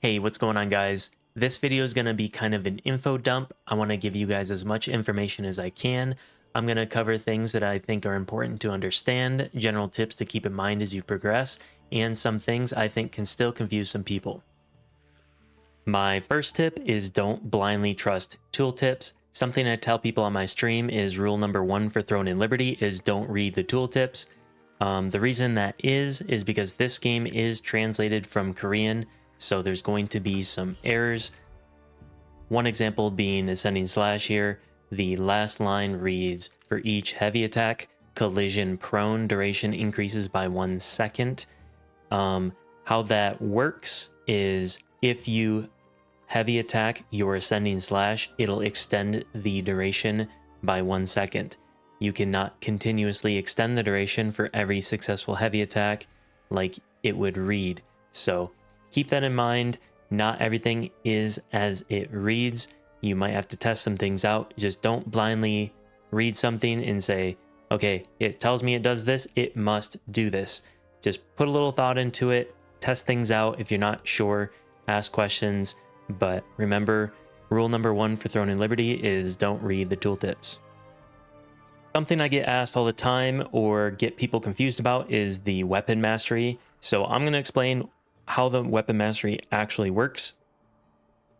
Hey, what's going on, guys? This video is going to be kind of an info dump. I want to give you guys as much information as I can. I'm going to cover things that I think are important to understand, general tips to keep in mind as you progress, and some things I think can still confuse some people. My first tip is don't blindly trust tooltips. Something I tell people on my stream is rule number 1 for Throne and Liberty is don't read the tooltips. The reason that is because this game is translated from Korean, so there's going to be some errors. One example being Ascending Slash here. The last line reads, for each heavy attack, collision prone duration increases by 1 second. How that works is if you heavy attack your Ascending Slash, it'll extend the duration by 1 second. You cannot continuously extend the duration for every successful heavy attack like it would read. So keep that in mind. Not everything is as it reads. You might have to test some things out. Just don't blindly read something and say, okay, it tells me it does this, it must do this. Just put a little thought into it, test things out. If you're not sure, ask questions. But remember, rule number 1 for Throne and Liberty is don't read the tooltips. Something I get asked all the time or get people confused about is the weapon mastery. So I'm going to explain how the weapon mastery actually works.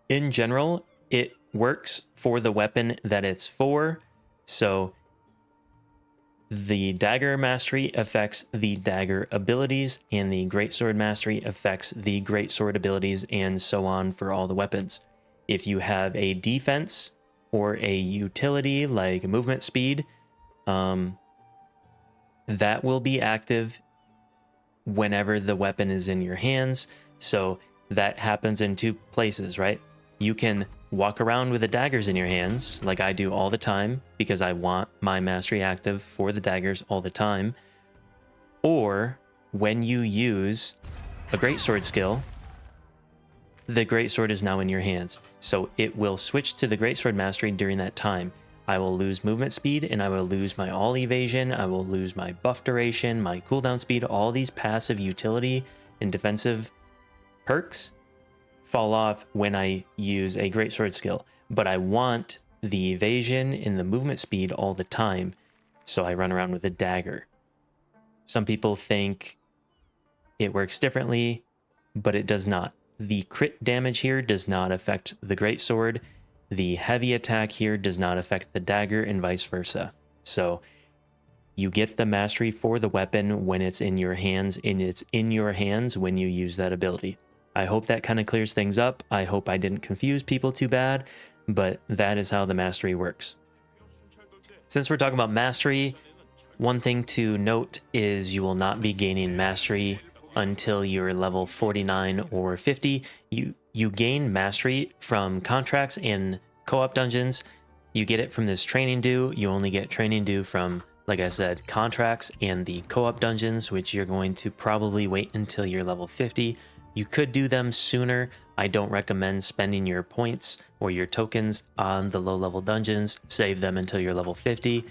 In general, it works for the weapon that it's for. So the dagger mastery affects the dagger abilities, and the greatsword mastery affects the greatsword abilities, and so on for all the weapons. If you have a defense or a utility like movement speed, that will be active whenever the weapon is in your hands. So that happens in 2 places, right? You can walk around with the daggers in your hands, like I do all the time, because I want my mastery active for the daggers all the time. Or when you use a greatsword skill, the greatsword is now in your hands. So it will switch to the greatsword mastery during that time. I will lose movement speed, and I will lose my all evasion, I will lose my buff duration, my cooldown speed. All these passive utility and defensive perks fall off when I use a greatsword skill. But I want the evasion and the movement speed all the time, so I run around with a dagger. Some people think it works differently, but it does not. The crit damage here does not affect the greatsword. The heavy attack here does not affect the dagger, and vice versa. So you get the mastery for the weapon when it's in your hands, and it's in your hands when you use that ability. I hope that kind of clears things up. I hope I didn't confuse people too bad, but that is how the mastery works. Since we're talking about mastery, one thing to note is you will not be gaining mastery until you're level 49 or 50. You gain mastery from contracts and co-op dungeons. You get it from this training due. You only get training due from, like I said, contracts and the co-op dungeons, which you're going to probably wait until you're level 50. You could do them sooner. I don't recommend spending your points or your tokens on the low-level dungeons. Save them until you're level 50,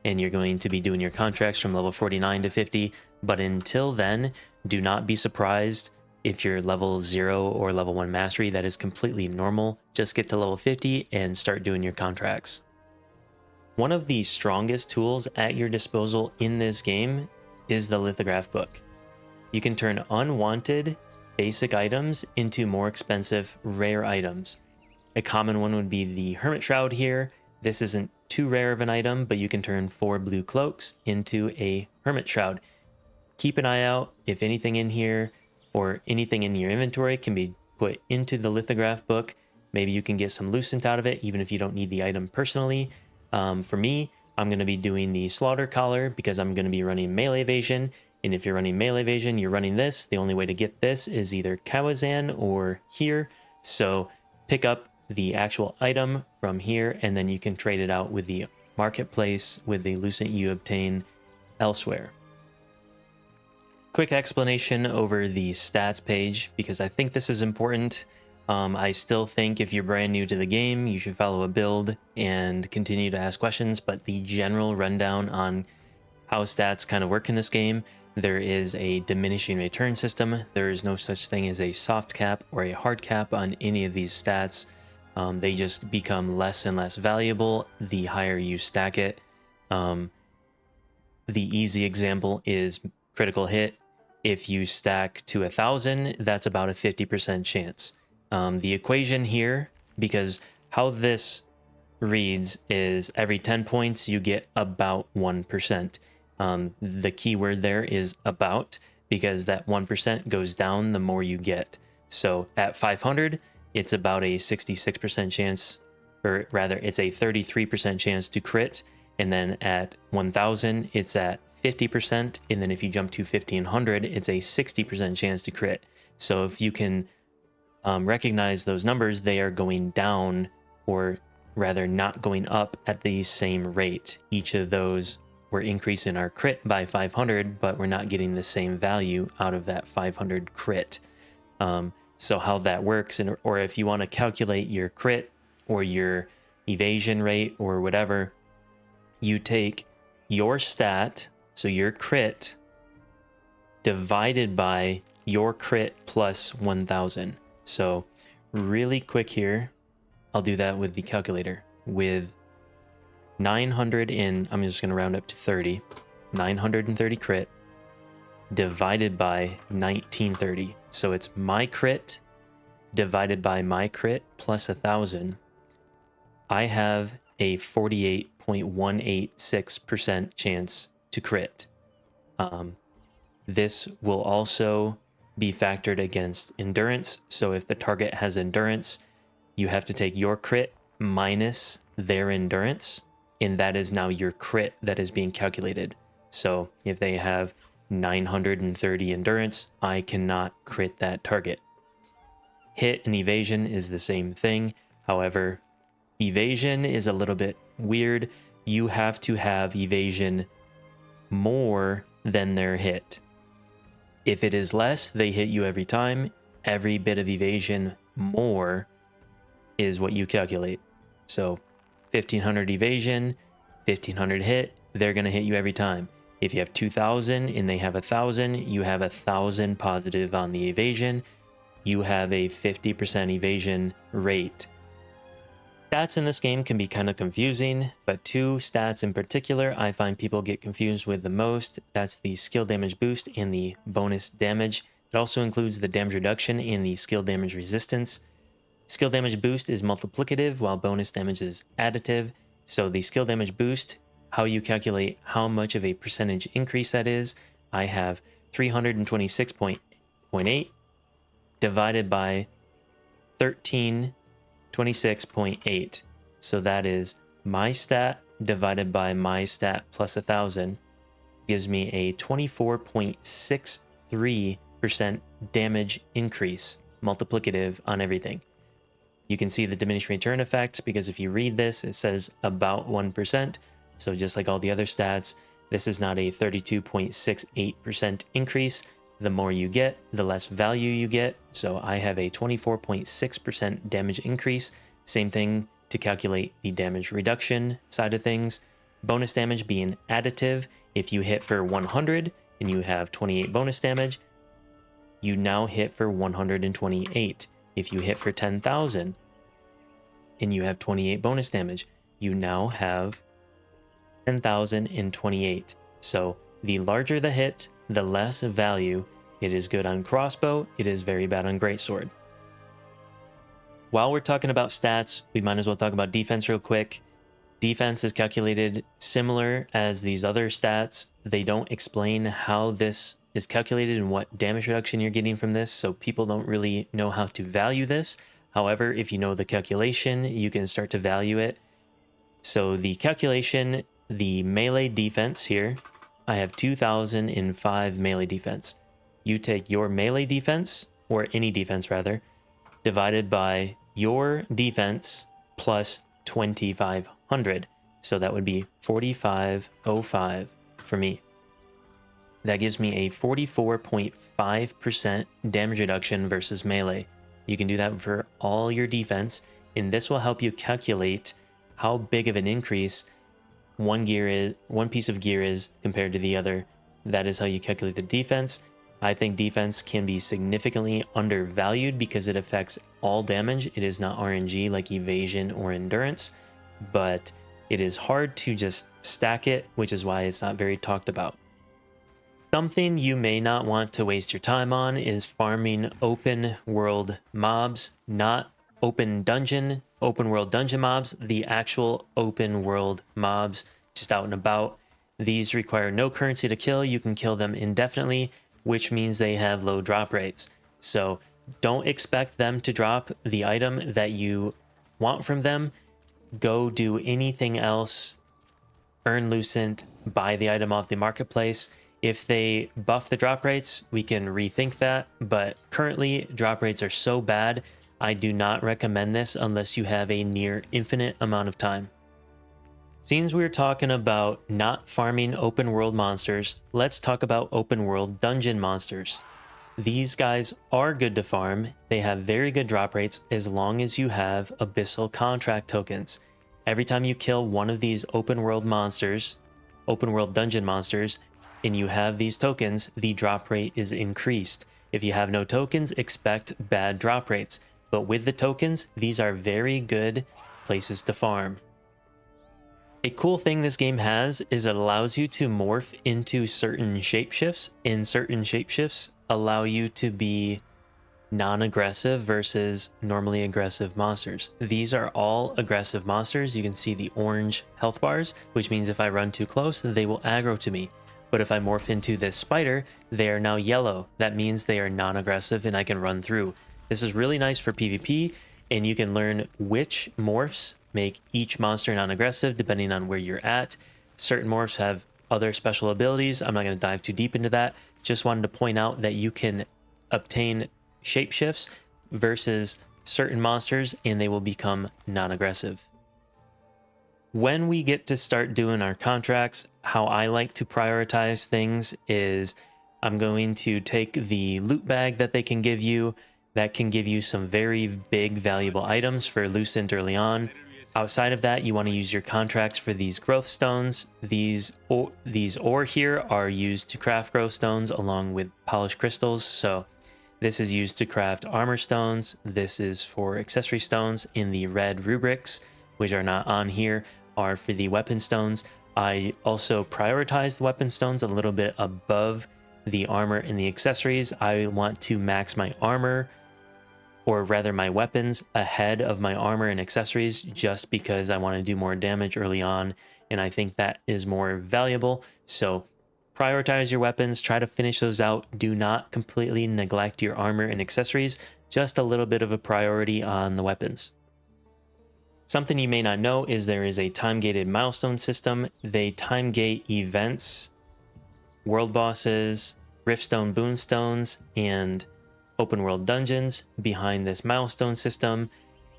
and you're going to be doing your contracts from level 49 to 50. But until then, do not be surprised if you're level 0 or level 1 mastery. That is completely normal. Just get to level 50 and start doing your contracts. One of the strongest tools at your disposal in this game is the Lithograph Book. You can turn unwanted basic items into more expensive rare items. A common one would be the Hermit Shroud here. This isn't too rare of an item, but you can turn 4 blue cloaks into a Hermit Shroud. Keep an eye out if anything in here or anything in your inventory can be put into the Lithograph Book. Maybe you can get some lucent out of it, even if you don't need the item personally. For me, I'm going to be doing the Slaughter Collar because I'm going to be running melee evasion. And if you're running melee evasion, you're running this. The only way to get this is either Kawazan or here. So pick up the actual item from here, and then you can trade it out with the marketplace with the lucent you obtain elsewhere. Quick explanation over the stats page, because I think this is important. I still think if you're brand new to the game, you should follow a build and continue to ask questions, but the general rundown on how stats kind of work in this game there is a diminishing return system. There is no such thing as a soft cap or a hard cap on any of these stats. They just become less and less valuable the higher you stack it. The easy example is critical hit. If you stack to 1,000, that's about a 50% chance. The equation here, because how this reads is every 10 points, you get about 1%. The key word there is about, because that 1% goes down the more you get. So at 500, it's about a 66% chance, or rather, it's a 33% chance to crit. And then at 1,000, it's at 50%. And then if you jump to 1,500, it's a 60% chance to crit. So if you can recognize those numbers, they are going down, or rather not going up at the same rate. Each of those, we're increasing our crit by 500, but we're not getting the same value out of that 500 crit. So how that works, or if you want to calculate your crit or your evasion rate or whatever, you take your stat, so your crit, divided by your crit plus 1,000. So really quick here, I'll do that with the calculator. With 900 in, I'm just going to round up to 30, 930 crit divided by 1930. So it's my crit divided by my crit plus 1,000. I have a 48.186% chance to crit. This will also be factored against endurance. So if the target has endurance, you have to take your crit minus their endurance, and that is now your crit that is being calculated. So if they have 930 endurance, I cannot crit that target. Hit and evasion is the same thing. However, evasion is a little bit weird. You have to have evasion more than their hit. If it is less, they hit you every time. Every bit of evasion more is what you calculate. So 1,500 evasion, 1,500 hit, they're going to hit you every time. If you have 2,000 and they have 1,000, you have 1,000 positive on the evasion. You have a 50% evasion rate. Stats in this game can be kind of confusing, but two stats in particular I find people get confused with the most. That's the skill damage boost and the bonus damage. It also includes the damage reduction and the skill damage resistance. Skill damage boost is multiplicative, while bonus damage is additive. So the skill damage boost, how you calculate how much of a percentage increase that is, I have 326.8 divided by 1326.8. So that is my stat divided by my stat plus 1,000 gives me a 24.63% damage increase, multiplicative on everything. You can see the diminishing return effect, because if you read this, it says about 1%. So just like all the other stats, this is not a 32.68% increase. The more you get, the less value you get. So I have a 24.6% damage increase. Same thing to calculate the damage reduction side of things. Bonus damage being additive. If you hit for 100 and you have 28 bonus damage, you now hit for 128. If you hit for 10,000 and you have 28 bonus damage, you now have 10,028. So the larger the hit, the less value. It is good on crossbow. It is very bad on greatsword. While we're talking about stats, we might as well talk about defense real quick. Defense is calculated similar as these other stats. They don't explain how this is calculated and what damage reduction you're getting from this, so people don't really know how to value this. However, if you know the calculation, you can start to value it. So the calculation, the melee defense here, I have 2,005 melee defense. You take your melee defense, or any defense rather, divided by your defense plus 2,500. So that would be 4,505 for me. That gives me a 44.5% damage reduction versus melee. You can do that for all your defense, and this will help you calculate how big of an increase one piece of gear is compared to the other. That is how you calculate the defense. I think defense can be significantly undervalued because it affects all damage. It is not RNG like evasion or endurance, but it is hard to just stack it, which is why it's not very talked about. Something you may not want to waste your time on is farming open world mobs, not open world dungeon mobs, the actual open world mobs just out and about. These require no currency to kill. You can kill them indefinitely, which means they have low drop rates. So don't expect them to drop the item that you want from them. Go do anything else, earn Lucent, buy the item off the marketplace. If they buff the drop rates, we can rethink that, but currently drop rates are so bad, I do not recommend this unless you have a near infinite amount of time. Since we're talking about not farming open world monsters, let's talk about open world dungeon monsters. These guys are good to farm. They have very good drop rates as long as you have abyssal contract tokens. Every time you kill one of these open world dungeon monsters, and you have these tokens, the drop rate is increased. If you have no tokens, expect bad drop rates. But with the tokens, these are very good places to farm. A cool thing this game has is it allows you to morph into certain shapeshifts, and certain shapeshifts allow you to be non-aggressive versus normally aggressive monsters. These are all aggressive monsters. You can see the orange health bars, which means if I run too close, they will aggro to me. But if I morph into this spider, they are now yellow. That means they are non-aggressive and I can run through. This is really nice for PvP, and you can learn which morphs make each monster non-aggressive depending on where you're at. Certain morphs have other special abilities. I'm not going to dive too deep into that. Just wanted to point out that you can obtain shapeshifts versus certain monsters and they will become non-aggressive. When we get to start doing our contracts, how I like to prioritize things is I'm going to take the loot bag that they can give you. That can give you some very big valuable items for Lucent early on. Outside of that, you want to use your contracts for these growth stones. These ore here are used to craft growth stones along with polished crystals. So this is used to craft armor stones. This is for accessory stones. In the red rubrics, which are not on here, are for the weapon stones. I also prioritize the weapon stones a little bit above the armor and the accessories. I want to max my armor, or rather my weapons, ahead of my armor and accessories, just because I want to do more damage early on, and I think that is more valuable. So prioritize your weapons, try to finish those out. Do not completely neglect your armor and accessories, just a little bit of a priority on the weapons. Something you may not know is there is a time-gated milestone system. They time-gate events, world bosses, riftstone boonstones, and open world dungeons behind this milestone system.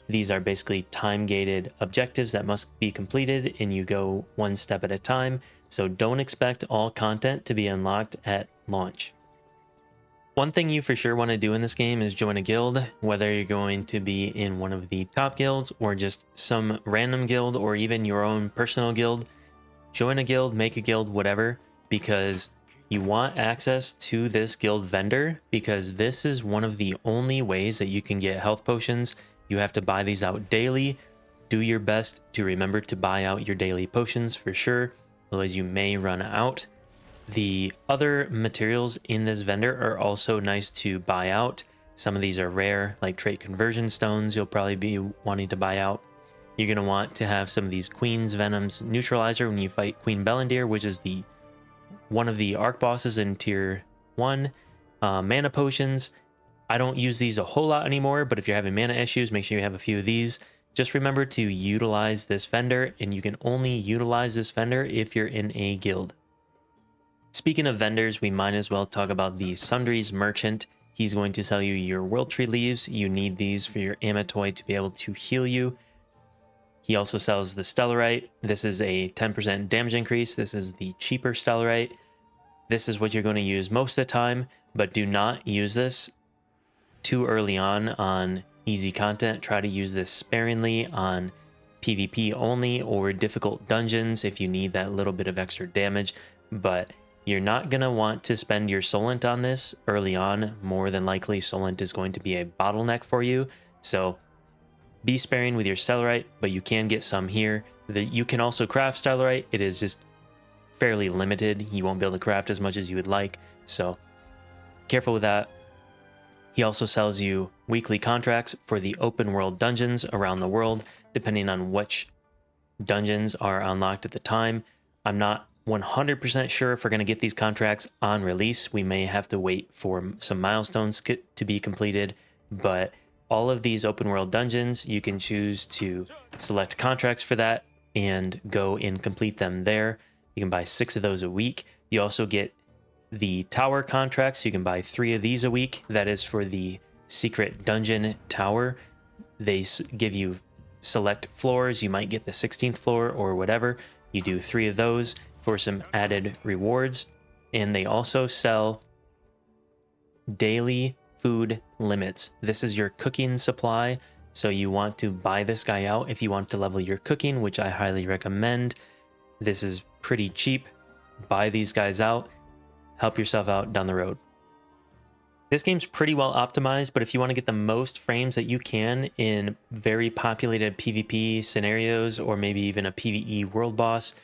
These are basically time-gated objectives that must be completed, and you go one step at a time. So don't expect all content to be unlocked at launch. One thing you for sure want to do in this game is join a guild, whether you're going to be in one of the top guilds or just some random guild or even your own personal guild. Join a guild, make a guild, whatever, because you want access to this guild vendor, because this is one of the only ways that you can get health potions. You have to buy these out daily. Do your best to remember to buy out your daily potions for sure, otherwise you may run out. The other materials in this vendor are also nice to buy out. Some of these are rare, like trait conversion stones you'll probably be wanting to buy out. You're going to want to have some of these Queen's Venom's neutralizer when you fight Queen Bellendir, which is one of the arc bosses in tier 1. Mana potions. I don't use these a whole lot anymore, but if you're having mana issues, make sure you have a few of these. Just remember to utilize this vendor, and you can only utilize this vendor if you're in a guild. Speaking of vendors, we might as well talk about the Sundries Merchant. He's going to sell you your World Tree leaves. You need these for your Amatoid to be able to heal you. He also sells the Stellarite. This is a 10% damage increase. This is the cheaper Stellarite. This is what you're going to use most of the time, but do not use this too early on easy content. Try to use this sparingly on PvP only or difficult dungeons if you need that little bit of extra damage. But You're not going to want to spend your Solent on this early on. More than likely, Solent is going to be a bottleneck for you. So be sparing with your Stellarite, but you can get some here. You can also craft Stellarite. It is just fairly limited. You won't be able to craft as much as you would like. So careful with that. He also sells you weekly contracts for the open world dungeons around the world, depending on which dungeons are unlocked at the time. I'm not 100% sure if we're going to get these contracts on release. We may have to wait for some milestones to be completed, but all of these open world dungeons, you can choose to select contracts for that and go and complete them there. You can buy 6 of those a week. You also get the tower contracts. You can buy 3 of these a week. That is for the secret dungeon tower. They give you select floors. You might get the 16th floor or whatever. You do 3 of those for some added rewards. And they also sell daily food limits. This is your cooking supply. So you want to buy this guy out if you want to level your cooking, which I highly recommend. This is pretty cheap. Buy these guys out. Help yourself out down the road. This game's pretty well optimized, but if you want to get the most frames that you can in very populated PvP scenarios, or maybe even a PvE world boss,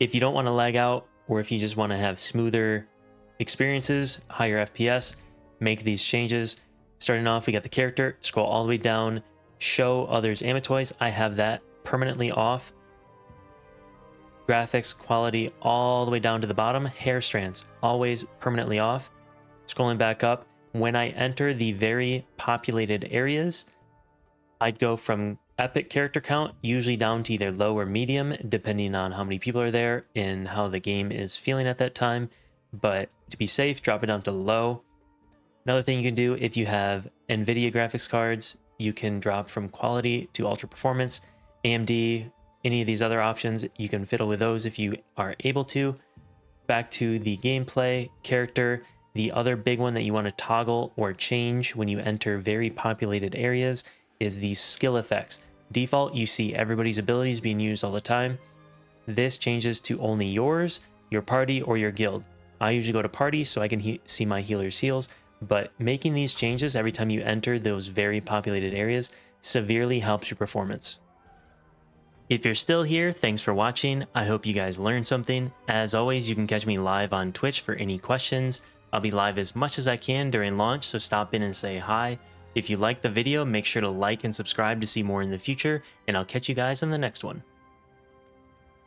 if you don't want to lag out, or if you just want to have smoother experiences, higher FPS, make these changes. Starting off, we got the character, scroll all the way down, show others amatoys. I have that permanently off. Graphics, quality, all the way down to the bottom. Hair strands, always permanently off. Scrolling back up, when I enter the very populated areas, I'd go from epic character count, usually down to either low or medium, depending on how many people are there and how the game is feeling at that time. But to be safe, drop it down to low. Another thing you can do, if you have NVIDIA graphics cards, you can drop from quality to ultra performance. AMD, any of these other options, you can fiddle with those if you are able to. Back to the gameplay, character. The other big one that you want to toggle or change when you enter very populated areas is these skill effects. Default, you see everybody's abilities being used all the time. This changes to only yours, your party, or your guild. I usually go to party so I can see my healer's heals, but making these changes every time you enter those very populated areas severely helps your performance. If you're still here, thanks for watching. I hope you guys learned something. As always, you can catch me live on Twitch for any questions. I'll be live as much as I can during launch, so stop in and say hi. If you liked the video, make sure to like and subscribe to see more in the future, and I'll catch you guys in the next one.